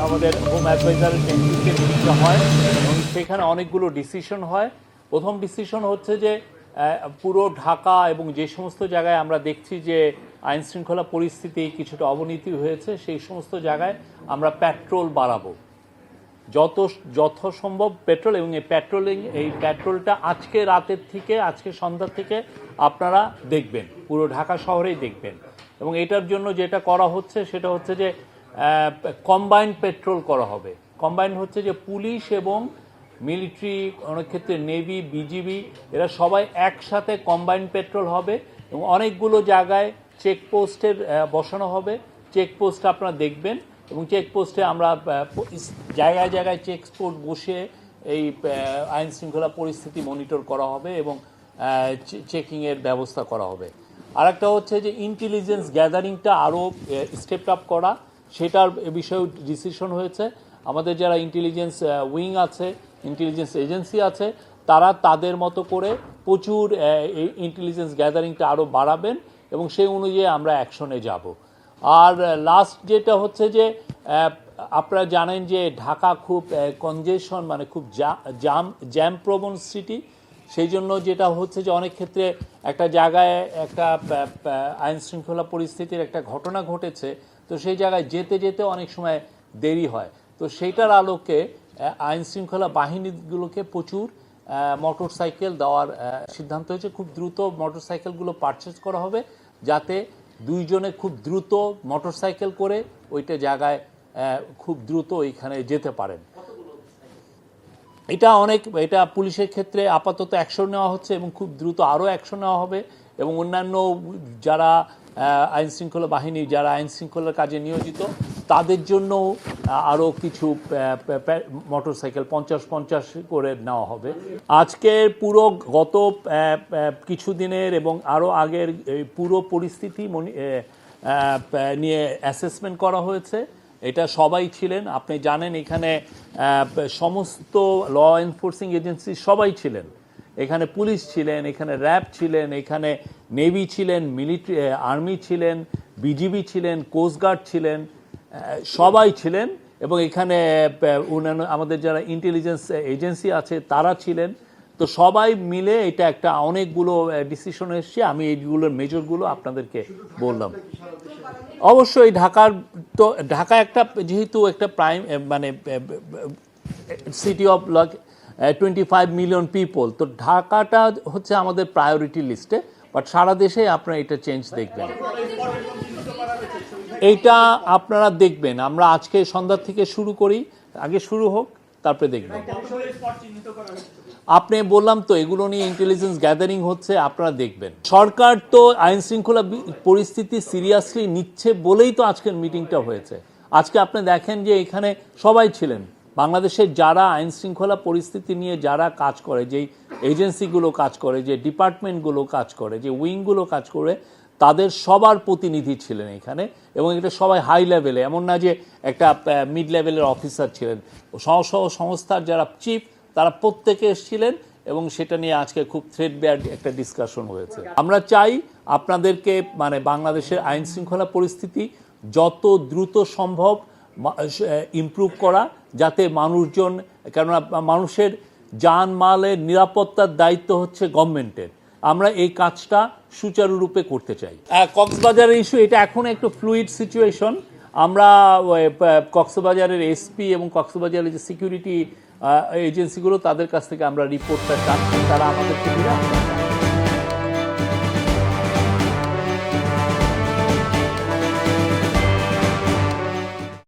আমাদের হোম অ্যাডভাইজারের নেতৃত্বে মিটিংটা হয় এবং সেখানে অনেকগুলো ডিসিশন হয়। প্রথম ডিসিশন হচ্ছে যে পুরো ঢাকা এবং যে সমস্ত জায়গায় আমরা দেখছি যে আইন শৃঙ্খলা পরিস্থিতি কিছুটা অবনতি হয়েছে, সেই সমস্ত জায়গায় আমরা পেট্রোল বাড়াবো, যথাসম্ভব পেট্রোল। এবং এই পেট্রোলটা আজকে রাতের থেকে, আজকে সন্ধ্যার থেকে আপনারা দেখবেন, পুরো ঢাকা শহরেই দেখবেন। এবং এটার জন্য যেটা করা হচ্ছে সেটা হচ্ছে যে কম্বাইন্ড পেট্রোল করা হবে। কম্বাইন্ড হচ্ছে যে পুলিশ এবং মিলিটারি, অনেক ক্ষেত্রে নেভি, বিজিবি, এরা সবাই একসাথে কম্বাইন্ড পেট্রোল হবে এবং অনেকগুলো জায়গায় চেকপোস্টের বসানো হবে। চেকপোস্ট আপনারা দেখবেন এবং চেকপোস্টে আমরা জায়গায় জায়গায় চেকপোস্ট বসে এই আইন শৃঙ্খলা পরিস্থিতি মনিটর করা হবে এবং চেকিংয়ের ব্যবস্থা করা হবে। আরেকটা হচ্ছে যে ইন্টেলিজেন্স গ্যাদারিংটা আরও স্টেপ আপ করা, সেটার বিষয়েও ডিসিশন হয়েছে। আমাদের যারা ইন্টেলিজেন্স উইং আছে, ইন্টেলিজেন্স এজেন্সি আছে, তারা তাদের মতো করে প্রচুর ইন্টেলিজেন্স গ্যাদারিংটা আরও বাড়াবেন এবং সেই অনুযায়ী আমরা অ্যাকশনে যাব। আর লাস্ট যেটা হচ্ছে যে আপনারা জানেন যে ঢাকা খুব কনজেশন, মানে খুব জ্যাম প্রবণ সিটি। সেই জন্য যেটা হচ্ছে যে অনেক ক্ষেত্রে একটা জায়গায় একটা আইন শৃঙ্খলা পরিস্থিতির একটা ঘটনা ঘটেছে, তো সেই জায়গায় যেতে যেতে অনেক সময় দেরি হয়। তো সেইটার আলোকে আইন শৃঙ্খলা বাহিনীগুলোকে প্রচুর মোটর সাইকেল দেওয়ার সিদ্ধান্ত হয়েছে। খুব দ্রুত মোটর সাইকেলগুলো পারচেজ করা হবে, যাতে দুইজনে খুব দ্রুত মোটর সাইকেল করে ওইটা জায়গায় খুব দ্রুত ওইখানে যেতে পারেন। এটা পুলিশের ক্ষেত্রে আপাতত অ্যাকশন নেওয়া হচ্ছে এবং খুব দ্রুত আরও অ্যাকশন নেওয়া হবে। এবং অন্যান্য যারা আইন শৃঙ্খলা বাহিনী, যারা আইন শৃঙ্খলার কাজে নিয়োজিত, তাদের জন্য আরও কিছু মোটরসাইকেল 50-50 করে নেওয়া হবে। আজকের পুরো গত কিছু দিনের এবং আরও আগের পুরো পরিস্থিতি নিয়ে অ্যাসেসমেন্ট করা হয়েছে। এটা সবাই ছিলেন, আপনি জানেন, এখানে সমস্ত ল এনফোর্সিং এজেন্সি সবাই ছিলেন। এখানে পুলিশ ছিলেন, এখানে র্যাব ছিলেন, এখানে নেভি ছিলেন, মিলিটারি আর্মি ছিলেন, বিজিবি ছিলেন, কোস্টগার্ড ছিলেন, সবাই ছিলেন। এবং এখানে অন্যান্য আমাদের যারা ইন্টেলিজেন্স এজেন্সি আছে তারা ছিলেন। তো সবাই মিলে এটা একটা অনেকগুলো ডিসিশন এসছে। আমি এইগুলোর মেজরগুলো আপনাদেরকে বললাম। অবশ্যই ঢাকা একটা, যেহেতু একটা প্রাইম, মানে সিটি অফ 25 মিলিয়ন পিপল, তো ঢাকাটা হচ্ছে আমাদের প্রায়োরিটি লিস্টে। বাট সারা দেশে আপনারা এটা চেঞ্জ দেখবেন, এইটা আপনারা দেখবেন। আমরা আজকে সন্ধ্যা থেকে শুরু করি, আগে শুরু হোক, তারপরে দেখবেন। আপনি বললাম তো এগুলো নিয়ে ইন্টেলিজেন্স গ্যাদারিং হচ্ছে, আপনারা দেখবেন। সরকার তো আইন শৃঙ্খলা পরিস্থিতি সিরিয়াসলি নিচ্ছে বলেই তো আজকের মিটিংটা হয়েছে। আজকে আপনি দেখেন যে এখানে সবাই ছিলেন, বাংলাদেশের যারা আইন শৃঙ্খলা পরিস্থিতি নিয়ে যারা কাজ করে, যেই এজেন্সিগুলো কাজ করে, যে ডিপার্টমেন্টগুলো কাজ করে, যে উইংগুলো কাজ করে, তাদের সবার প্রতিনিধি ছিলেন এখানে। এবং এটা সবাই হাই লেভেলে, এমন না যে একটা মিড লেভেলের অফিসার ছিলেন। সংস্থার যারা চিফ, তারা প্রত্যেকে এসেছিলেন এবং সেটা নিয়ে আজকে খুব থ্রেডবেয়ার একটা ডিসকাশন হয়েছে। আমরা চাই আপনাদেরকে, মানে বাংলাদেশের আইন শৃঙ্খলা পরিস্থিতি যত দ্রুত সম্ভব ইমপ্রুভ করা, যাতে মানুষজন, কেননা মানুষের জানমালের নিরাপত্তার দায়িত্ব হচ্ছে গভর্নমেন্টের, আমরা এই কাজটা সুচারুরূপে করতে চাই। কক্সবাজারের ইস্যু, এটা এখন একটু ফ্লুইড সিচুয়েশন। আমরা কক্সবাজারের এসপি এবং কক্সবাজারের যে সিকিউরিটি এজেন্সিগুলো, তাদের কাছ থেকে আমরা রিপোর্টটা চাচ্ছি, তারা আমাদেরকে দিলে আমরা